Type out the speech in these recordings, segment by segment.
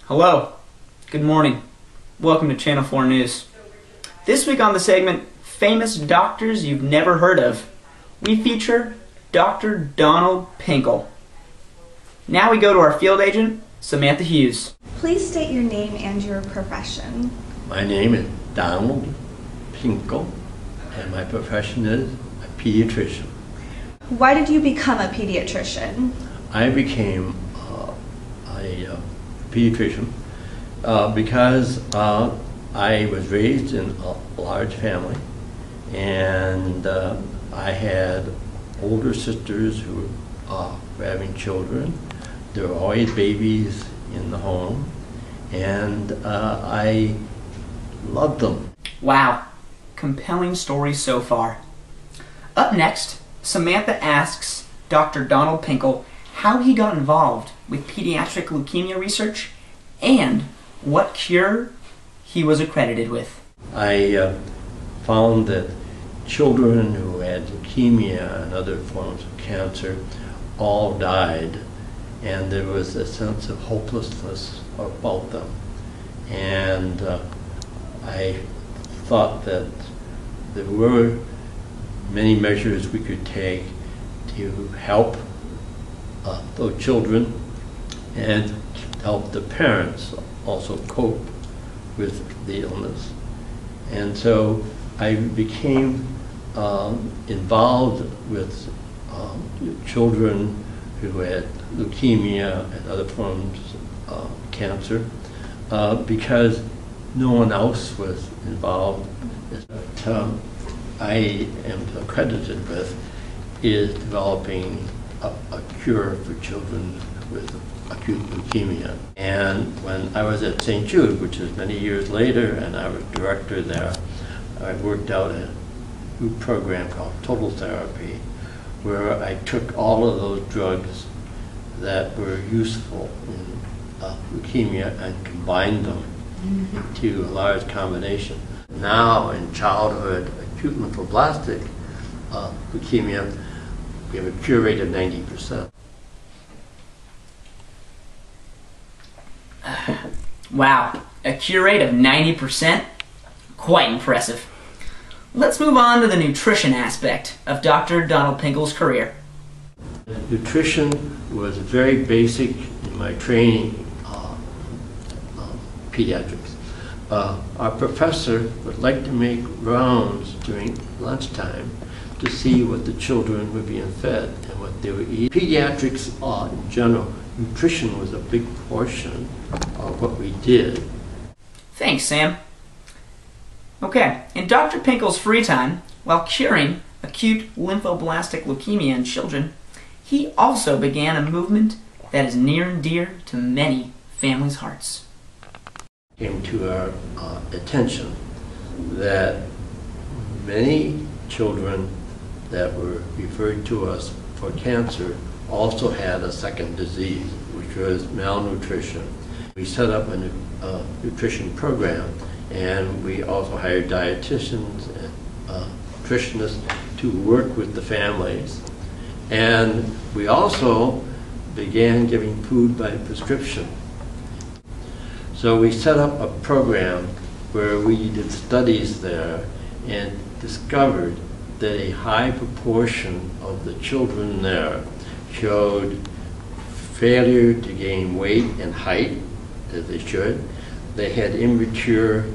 Hello, good morning, welcome to Channel 4 News. This week on the segment, Famous Doctors You've Never Heard Of, we feature Dr. Donald Pinkel. Now we go to our field agent, Samantha Hughes. Please state your name and your profession. My name is Donald Pinkel, and my profession is a pediatrician. Why did you become a pediatrician? I became a pediatrician because I was raised in a large family, and I had older sisters who were having children. There were always babies in the home, and I loved them. Wow, compelling story so far. Up next, Samantha asks Dr. Donald Pinkel how he got involved with pediatric leukemia research and what cure he was accredited with. I found that children who had leukemia and other forms of cancer all died, and there was a sense of hopelessness about them. And I thought that there were many measures we could take to help those children and help the parents also cope with the illness. And so I became involved with children who had leukemia and other forms of cancer because no one else was involved. What I am accredited with is developing a cure for children with acute leukemia. And when I was at St. Jude, which is many years later, and I was director there, I worked out a new program called Total Therapy, where I took all of those drugs that were useful in leukemia and combined them into a large combination. Now in childhood acute lymphoblastic leukemia, we have a cure rate of 90%. Wow, a cure rate of 90%? Quite impressive. Let's move on to the nutrition aspect of Dr. Donald Pinkel's career. Nutrition was very basic in my training pediatrics. Our professor would like to make rounds during lunchtime to see what the children were being fed and what they were eating. Pediatrics in general, nutrition was a big portion of what we did. Thanks, Sam. Okay, in Dr. Pinkel's free time, while curing acute lymphoblastic leukemia in children, he also began a movement that is near and dear to many families' hearts. Came to our attention that many children that were referred to us for cancer also had a second disease, which was malnutrition. We set up a nutrition program, and we also hired dietitians and nutritionists to work with the families. And we also began giving food by prescription. So we set up a program where we did studies there and discovered that a high proportion of the children there showed failure to gain weight and height, as they should. They had immature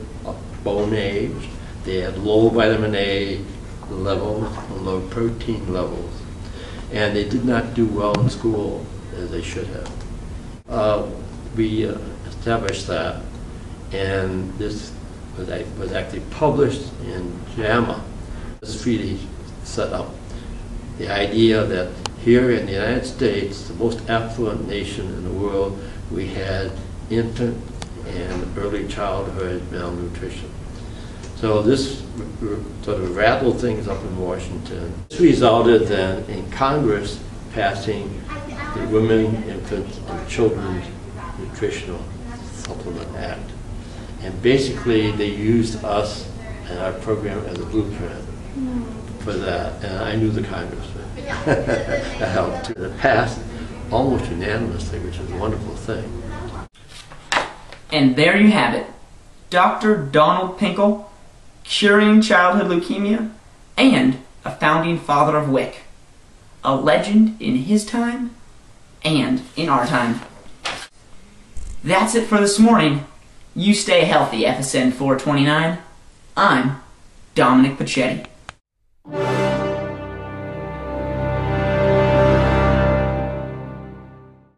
bone age. They had low vitamin A levels and low protein levels. And they did not do well in school as they should have. We established that, and this was actually published in JAMA. This really set up the idea that here in the United States, the most affluent nation in the world, we had infant and early childhood malnutrition. So this sort of rattled things up in Washington. This resulted then in Congress passing the Women, Infants, and Children's Nutritional Supplement Act. And basically they used us and our program as a blueprint for that, and I knew the congressman. That helped too. It passed almost unanimously, which is a wonderful thing. And there you have it. Dr. Donald Pinkel, curing childhood leukemia, and a founding father of WIC. A legend in his time and in our time. That's it for this morning. You stay healthy, FSN 429. I'm Dominic Picetti.